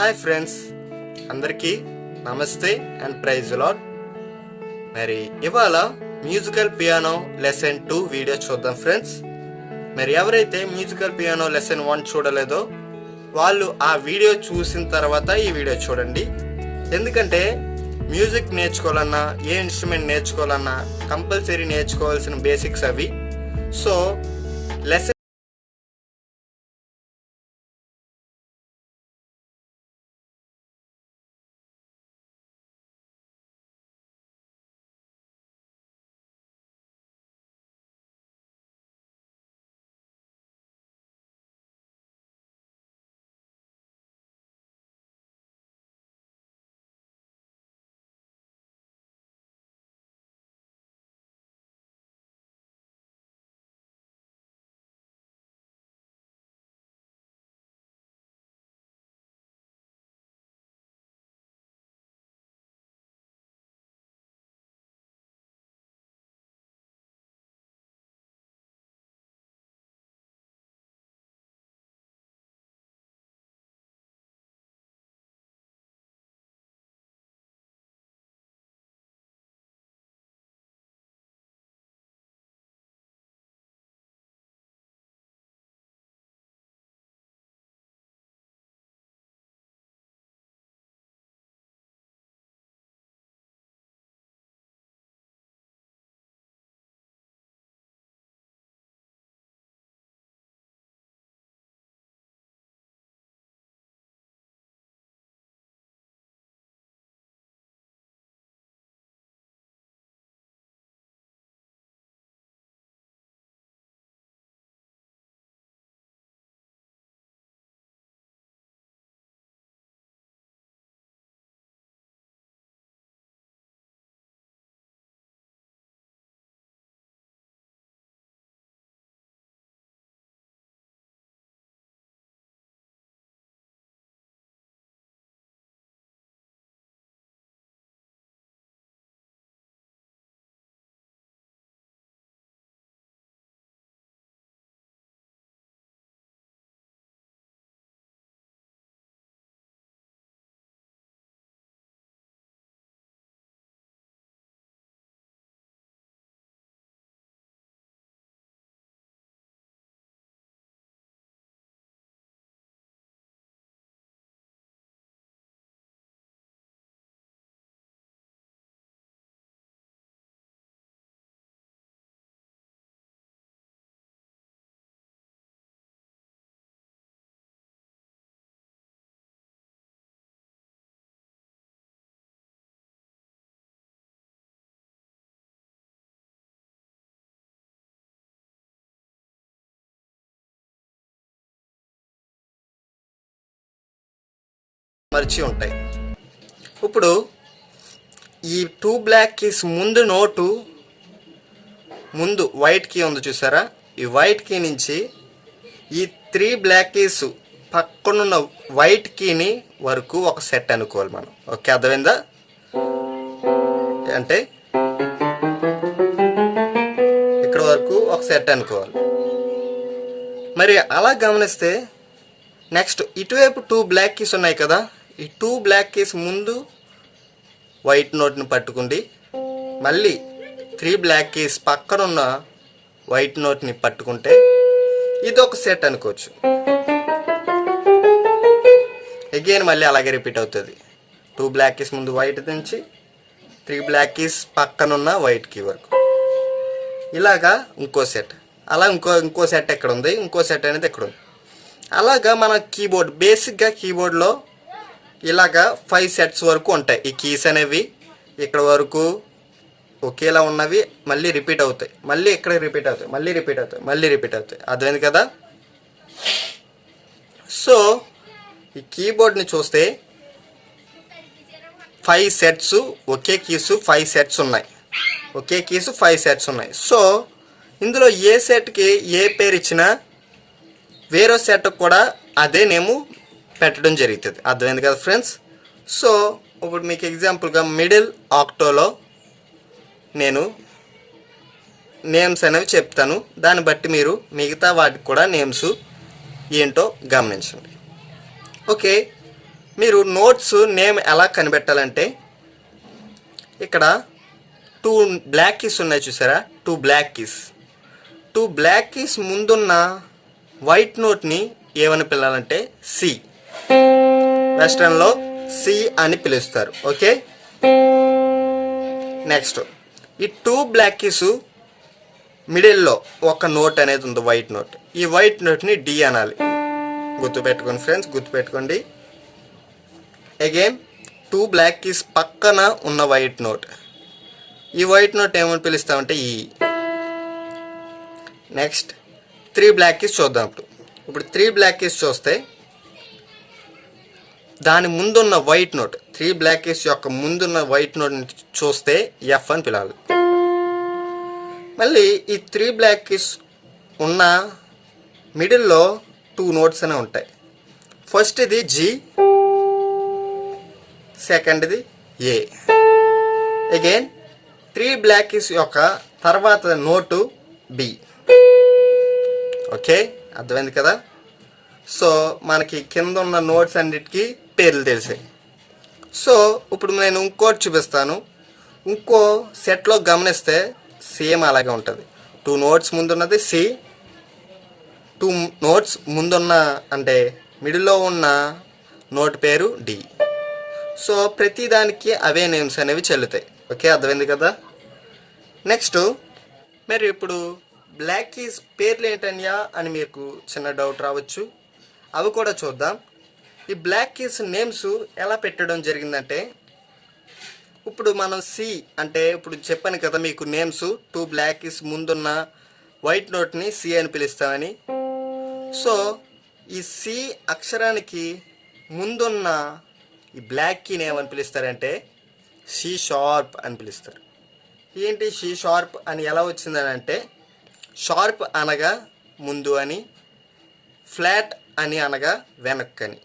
Hi friends, అందరికీ నమస్తే and praise lord. మరి ఇవాళ మ్యూజికల్ పియానో లెసన్ 2 వీడియో చూద్దాం ఫ్రెండ్స్. మరి ఎవరైతే మ్యూజికల్ పియానో లెసన్ 1 చూడలేదో వాళ్ళు ఆ వీడియో చూసిన తర్వాత ఈ వీడియో చూడండి. ఎందుకంటే మ్యూజిక్ నేర్చుకోవాలన్నా ఏ ఇన్స్ట్రుమెంట్ నేర్చుకోవాలన్నా కంపల్సరీ నేర్చుకోవాల్సిన బేసిక్స్ అవి. సో లెసన్ మర్చి ఉంటాయి. ఇప్పుడు ఈ 2 బ్లాక్ కీస్ ముందు నోటు ముందు వైట్ కీ ఉంది చూసారా, ఈ వైట్ కీ నుంచి ఈ 3 బ్లాక్ కీస్ పక్కనున్న వైట్ కీని వరకు ఒక సెట్ అనుకోవాలి మనం. ఓకే, అర్థమైందా? అంటే ఇక్కడ వరకు ఒక సెట్ అనుకోవాలి. మరి అలా గమనిస్తే నెక్స్ట్ ఇటువైపు 2 బ్లాక్ కీస్ ఉన్నాయి కదా, ఈ 2 బ్లాక్ కీస్ ముందు వైట్ నోట్ని పట్టుకుండి మళ్ళీ 3 బ్లాక్ కీస్ పక్కన ఉన్న వైట్ నోట్ని పట్టుకుంటే ఇది ఒక సెట్ అనుకోవచ్చు. అగైన్ మళ్ళీ అలాగే రిపీట్ అవుతుంది. 2 బ్లాక్ కీస్ ముందు వైట్ నుంచి 3 బ్లాక్ కీస్ పక్కన ఉన్న వైట్ కీ వరకు ఇలాగా ఇంకో సెట్. అలా ఇంకో సెట్ ఎక్కడ ఉంది, ఇంకో సెట్ అనేది ఎక్కడ ఉంది. అలాగా మన కీబోర్డ్ బేసిక్గా కీబోర్డ్లో ఇలాగా 5 సెట్స్ వరకు ఉంటాయి. ఈ కీస్ అనేవి ఇక్కడ వరకు ఒకేలా ఉన్నవి మళ్ళీ రిపీట్ అవుతాయి, మళ్ళీ ఇక్కడ రిపీట్ అవుతాయి, మళ్ళీ రిపీట్ అవుతాయి, మళ్ళీ రిపీట్ అవుతాయి. అర్థమైంది కదా? సో ఈ కీబోర్డ్ని చూస్తే 5 సెట్స్ ఒకే కీసు 5 సెట్స్ ఉన్నాయి, ఒకే కీసు 5 సెట్స్ ఉన్నాయి. సో ఇందులో ఏ సెట్కి ఏ పేరు ఇచ్చినా వేరే సెట్ కూడా అదే నేము పెట్టడం జరుగుతుంది. అర్థమైంది కదా ఫ్రెండ్స్? సో ఇప్పుడు మీకు ఎగ్జాంపుల్గా మిడిల్ ఆక్టోలో నేను నేమ్స్ అనేవి చెప్తాను, దాన్ని బట్టి మీరు మిగతా వాటికి కూడా నేమ్స్ ఏంటో గమనించండి. ఓకే, మీరు నోట్స్ నేమ్ ఎలా కనిపెట్టాలంటే ఇక్కడ 2 బ్లాక్ కీస్ ఉన్నాయి చూసారా, 2 బ్లాక్ కీస్. 2 బ్లాక్ కీస్ ముందున్న వైట్ నోట్ని ఏమని పిలవాలంటే సి. వెస్టర్న్లో సి అని పిలుస్తారు. ఓకే, నెక్స్ట్ ఈ 2 బ్లాక్ కీస్ మిడిల్లో ఒక నోట్ అనేది ఉంది, వైట్ నోట్. ఈ వైట్ నోట్ని డి అనాలి. గుర్తుపెట్టుకోండి ఫ్రెండ్స్, గుర్తుపెట్టుకోండి. అగైన్ 2 బ్లాక్ కీస్ పక్కన ఉన్న వైట్ నోట్, ఈ వైట్ నోట్ ఏమని పిలుస్తామంటే ఈ. నెక్స్ట్ 3 బ్లాక్ కీస్ చూద్దాం. ఇప్పుడు 3 బ్లాక్ కీస్ చూస్తే దాని ముందున్న వైట్ నోట్, 3 బ్లాక్ కీస్ యొక్క ముందున్న వైట్ నోట్ చూస్తే ఎఫ్ అని పిలవాలి. మళ్ళీ ఈ 3 బ్లాక్ కీస్ ఉన్న మిడిల్లో 2 నోట్స్ అనే ఉంటాయి. ఫస్ట్ ఇది జి, సెకండ్ది ఏ. అగైన్ 3 బ్లాక్ కీస్ యొక్క తర్వాత నోటు బి. ఓకే, అర్థమైంది కదా. సో మనకి కింద ఉన్న నోట్స్ అన్నిటికీ పేర్లు తెలిసాయి. సో ఇప్పుడు నేను ఇంకోటి చూపిస్తాను. ఇంకో సెట్లో గమనిస్తే సేమ్ అలాగే ఉంటుంది. 2 నోట్స్ ముందున్నది సి, 2 నోట్స్ ముందున్న అంటే మిడిల్లో ఉన్న నోట్ పేరు డి. సో ప్రతిదానికి అవే నేమ్స్ అనేవి చెల్లుతాయి. ఓకే, అర్థమైంది కదా. నెక్స్ట్ మరి ఇప్పుడు బ్లాక్ కీస్ పేర్లు ఏంటన్యా అని మీకు చిన్న డౌట్ రావచ్చు. అవి కూడా చూద్దాం. ఈ బ్లాక్ కీస్ నేమ్స్ ఎలా పెట్టడం జరిగిందంటే, ఇప్పుడు మనం సి అంటే ఇప్పుడు చెప్పాను కదా మీకు నేమ్స్ 2 బ్లాక్ కీస్ ముందున్న వైట్ నోట్ని సి అని పిలుస్తామని. సో ఈ సి అక్షరానికి ముందున్న ఈ బ్లాక్ కీని ఏమని పిలుస్తారంటే సి షార్ప్ అని పిలుస్తారు. ఏంటి సి షార్ప్ అని ఎలా వచ్చిందని అంటే, షార్ప్ అనగా ముందు అని, ఫ్లాట్ అని అనగా వెనక్కి అని.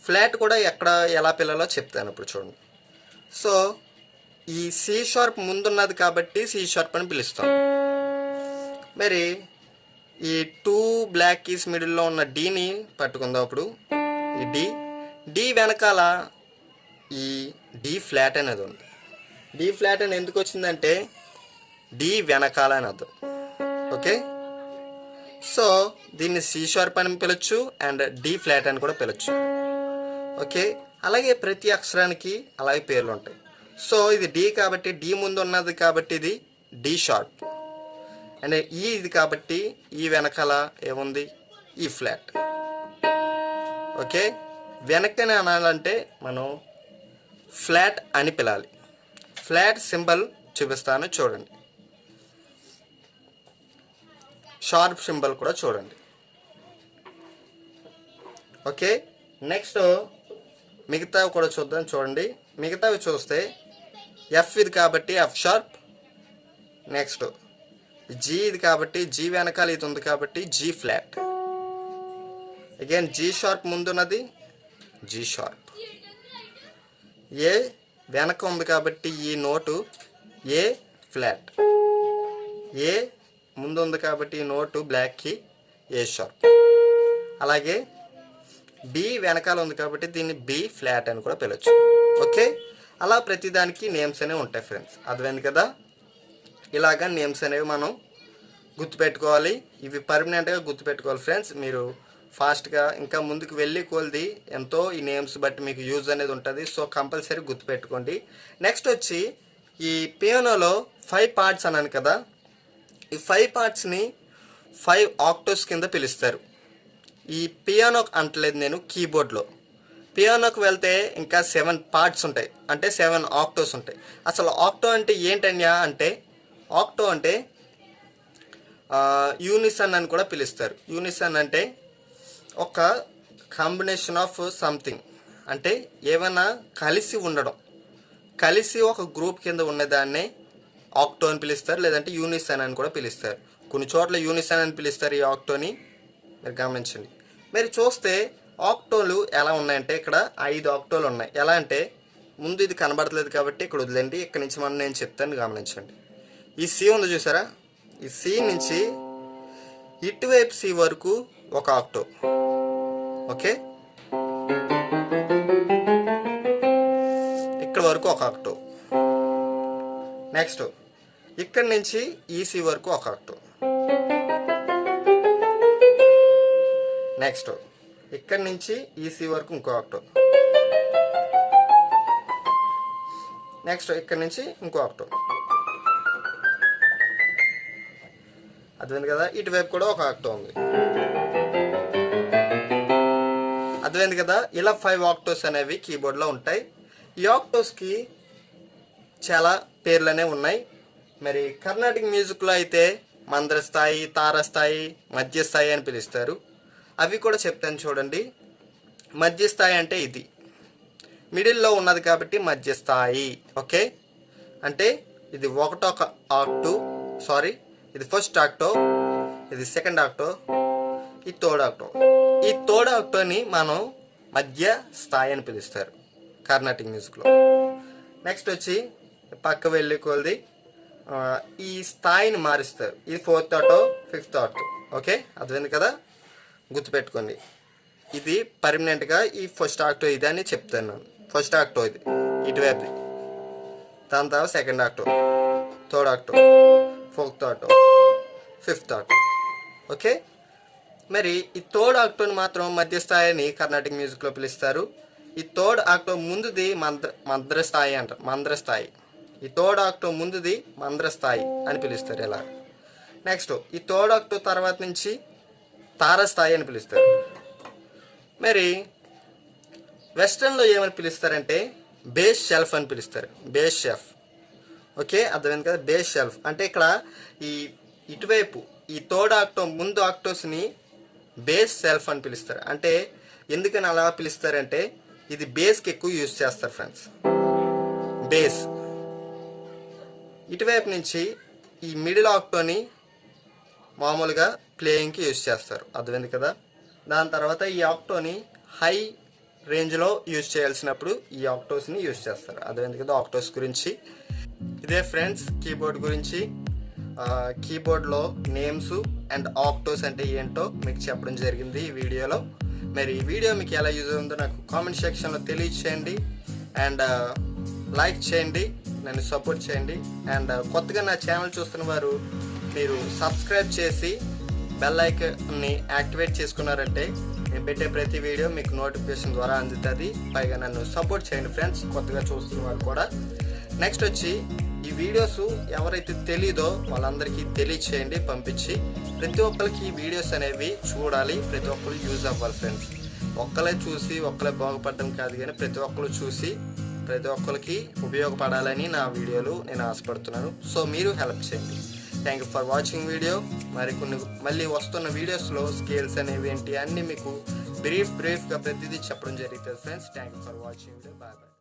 ఫ్లాట్ కూడా ఎక్కడ ఎలా పిల్లాలో చెప్తాను ఇప్పుడు చూడండి. సో ఈ సి షార్ప్ ముందున్నది కాబట్టి సి షార్ప్ అని పిలుస్తాం. మరి ఈ 2 బ్లాక్ కీస్ మిడిల్లో ఉన్న డీని పట్టుకుందాం. అప్పుడు ఈ డి వెనకాల ఈ డి ఫ్లాట్ అనేది ఉంది. డి ఫ్లాట్ అని ఎందుకు వచ్చిందంటే డి వెనకాల అని అర్థం. ఓకే, సో దీన్ని సి షార్ప్ అని పిలవచ్చు అండ్ డి ఫ్లాట్ అని కూడా పిలవచ్చు. ఓకే, అలాగే ప్రతి అక్షరానికి అలాగే పేర్లు ఉంటాయి. సో ఇది డి కాబట్టి డి ముందు ఉన్నది కాబట్టి ఇది డి షార్ప్. అండ్ ఈ ఇది కాబట్టి ఈ వెనకాల ఏముంది ఈ ఫ్లాట్. ఓకే, వెనకని అనాలంటే మనం ఫ్లాట్ అని పిలాలి. ఫ్లాట్ సింబల్ చూపిస్తాను చూడండి. షార్ప్ సింబల్ కూడా చూడండి. ఓకే, నెక్స్ట్ మిగతావి కూడా చూద్దాం. చూడండి, మిగతావి చూస్తే ఎఫ్ ఇది కాబట్టి ఎఫ్ షార్ప్. నెక్స్ట్ జీ ఇది కాబట్టి జీ వెనకాల ఇది ఉంది కాబట్టి G flat. Again G sharp ముందున్నది జీ షార్ప్. ఏ వెనక ఉంది కాబట్టి ఈ నోటు ఏ ఫ్లాట్. ఏ ముందు ఉంది కాబట్టి ఈ నోటు బ్లాక్కి ఏ షార్ప్. అలాగే బి వెనకాల ఉంది కాబట్టి దీన్ని బి ఫ్లాట్ అని కూడా పిలవచ్చు. ఓకే, అలా ప్రతిదానికి నేమ్స్ అనేవి ఉంటాయి ఫ్రెండ్స్. అర్థమైంది కదా. ఇలాగా నేమ్స్ అనేవి మనం గుర్తుపెట్టుకోవాలి. ఇవి పర్మనెంట్గా గుర్తుపెట్టుకోవాలి ఫ్రెండ్స్. మీరు ఫాస్ట్గా ఇంకా ముందుకు వెళ్ళి కొలిది ఎంతో ఈ నేమ్స్ బట్టి మీకు యూజ్ అనేది ఉంటుంది. సో కంపల్సరీ గుర్తుపెట్టుకోండి. నెక్స్ట్ వచ్చి ఈ పియానోలో 5 పార్ట్స్ అన్నాను కదా, ఈ 5 పార్ట్స్ని 5 ఆక్టోస్ కింద పిలుస్తారు. ఈ పియానో అంటలేదు నేను, కీబోర్డ్లో. పియానోకి వెళ్తే ఇంకా 7 పార్ట్స్ ఉంటాయి, అంటే 7 ఆక్టోస్ ఉంటాయి. అసలు ఆక్టో అంటే ఏంటన్యా అంటే, ఆక్టో అంటే యూనిసన్ అని కూడా పిలుస్తారు. యూనిసన్ అంటే ఒక కాంబినేషన్ ఆఫ్ సంథింగ్, అంటే ఏమైనా కలిసి ఉండడం, కలిసి ఒక గ్రూప్ కింద ఉన్నదాన్నే ఆక్టో అని పిలుస్తారు, లేదంటే యూనిసన్ అని కూడా పిలుస్తారు. కొన్ని చోట్ల యూనిసన్ అని పిలుస్తారు ఈ ఆక్టోని, మీరు గమనించండి. మీరు చూస్తే ఆక్టోలు ఎలా ఉన్నాయంటే ఇక్కడ 5 ఆక్టోలు ఉన్నాయి. ఎలా అంటే ముందు ఇది కనబడట్లేదు కాబట్టి ఇక్కడ వదిలేండి, ఇక్కడ నుంచి మనం నేను చెప్తాను గమనించండి. ఈ సి ఉంది చూసారా, ఈ సి నుంచి ఇటువైపు సి వరకు ఒక ఆక్టో. ఓకే, వరకు ఒక ఆక్టో. నెక్స్ట్ ఇక్కడి నుంచి ఈసీ వరకు ఒక ఆక్టో. నెక్స్ట్ ఇక్కడి నుంచి ఈసీ వరకు ఇంకో ఆక్టో. నెక్స్ట్ ఇక్కడి నుంచి ఇంకో ఆక్టో. అర్థమైంది కదా. ఇటువైపు కూడా ఒక ఆక్టో ఉంది. అర్థమైంది కదా. ఇలా 5 ఆక్టోస్ అనేవి కీబోర్డ్లో ఉంటాయి. ఈ ఆక్టోస్కి చాలా పేర్లు అనేవి ఉన్నాయి. మరి కర్ణాటిక్ మ్యూజిక్లో అయితే మంద్రస్థాయి, తారస్థాయి, మధ్యస్థాయి అని పిలుస్తారు. అవి కూడా చెప్తాను చూడండి. మధ్యస్థాయి అంటే ఇది మిడిల్లో ఉన్నది కాబట్టి మధ్యస్థాయి. ఓకే, అంటే ఇది ఒకటో ఆక్టో, సారీ ఇది ఫస్ట్ ఆక్టో, ఇది సెకండ్ ఆక్టో, ఈ థర్డ్ ఆక్టో. ఈ థర్డ్ ఆక్టోని మనం మధ్య స్థాయి అని పిలుస్తారు కర్ణాటిక్ మ్యూజిక్లో. నెక్స్ట్ వచ్చి పక్క వెళ్ళి కొలది ఈ స్థాయిని మారుస్తారు. ఇది 4th octo, 5th octo. Okay, అర్థమైంది కదా. గుర్తుపెట్టుకోండి, ఇది పర్మనెంట్గా ఈ ఫస్ట్ ఆక్టో ఇది అని చెప్తాను నేను. ఫస్ట్ ఆక్టో ఇది ఇటువైపు, దాని తర్వాత second octo, third octo, 4th octo, 5th octo. Okay, మరి ఈ థర్డ్ ఆక్టోని మాత్రం మధ్యస్థాయిని కర్ణాటిక్ మ్యూజిక్లో పిలుస్తారు. ఈ థర్డ్ ఆక్టో ముందుది మంద్రస్థాయి అంటారు, మంద్రస్థాయి. ఈ థర్డ్ ఆక్టో ముందుది మంద్రస్థాయి అని పిలుస్తారు ఇలా. నెక్స్ట్ ఈ థర్డ్ ఆక్టో తర్వాత నుంచి తారస్థాయి అని పిలుస్తారు. మరి వెస్ట్రన్లో ఏమని పిలుస్తారంటే బేస్ షెల్ఫ్ అని పిలుస్తారు, బేస్ షెల్ఫ్. ఓకే, అర్థమైంది కదా. బేస్ షెల్ఫ్ అంటే ఇక్కడ ఈ ఇటువైపు ఈ థర్డ్ ఆక్టో ముందు ఆక్టోస్ని బేస్ షెల్ఫ్ అని పిలుస్తారు. అంటే ఎందుకని అలా పిలుస్తారంటే ఇది బేస్కి ఎక్కువ యూజ్ చేస్తారు ఫ్రెండ్స్, బేస్. ఇటువైపు నుంచి ఈ మిడిల్ ఆక్టోని మామూలుగా ప్లేయింగ్కి యూజ్ చేస్తారు. అర్థమైంది కదా. దాని తర్వాత ఈ ఆక్టోని హై రేంజ్లో యూజ్ చేయాల్సినప్పుడు ఈ ఆక్టోస్ని యూజ్ చేస్తారు. అర్థమైంది కదా ఆక్టోస్ గురించి. ఇదే ఫ్రెండ్స్ కీబోర్డ్ గురించి. కీబోర్డ్లో నేమ్స్ అండ్ ఆక్టోస్ అంటే ఏంటో మీకు చెప్పడం జరిగింది ఈ వీడియోలో. మరి ఈ వీడియో మీకు ఎలా యూజ్ అవుతుందో నాకు కామెంట్ సెక్షన్లో తెలియచేయండి. అండ్ లైక్ చేయండి, నన్ను సపోర్ట్ చేయండి. అండ్ కొత్తగా నా ఛానల్ చూస్తున్న వారు మీరు సబ్స్క్రైబ్ చేసి బెల్ ఐకాన్ని యాక్టివేట్ చేసుకున్నారంటే నేను పెట్టే ప్రతి వీడియో మీకు నోటిఫికేషన్ ద్వారా అందుతుంది. పైగా నన్ను సపోర్ట్ చేయండి ఫ్రెండ్స్, కొత్తగా చూస్తున్న వారు కూడా. నెక్స్ట్ వచ్చి ఈ వీడియోస్ ఎవరైతే తెలీదో వాళ్ళందరికీ తెలియచేయండి, పంపించి. ప్రతి ఒక్కరికి ఈ వీడియోస్ అనేవి చూడాలి, ప్రతి ఒక్కరు యూజ్ అవ్వాలి ఫ్రెండ్స్. ఒక్కలే చూసి ఒక్కలే బాగుపడడం కాదు, కానీ ప్రతి ఒక్కరు చూసి ప్రతి ఒక్కరికి ఉపయోగపడాలని నా వీడియోలు నేను ఆశపడుతున్నాను. సో మీరు హెల్ప్ చేయండి. Thank you for watching video. మళ్ళీ వస్తున్న వీడియోస్లో స్కేల్స్ అనేవి ఏంటి అన్నీ మీకు బ్రీఫ్గా ప్రతిదీ చెప్పడం జరుగుతుంది friends. Thank you for watching video. Bye bye.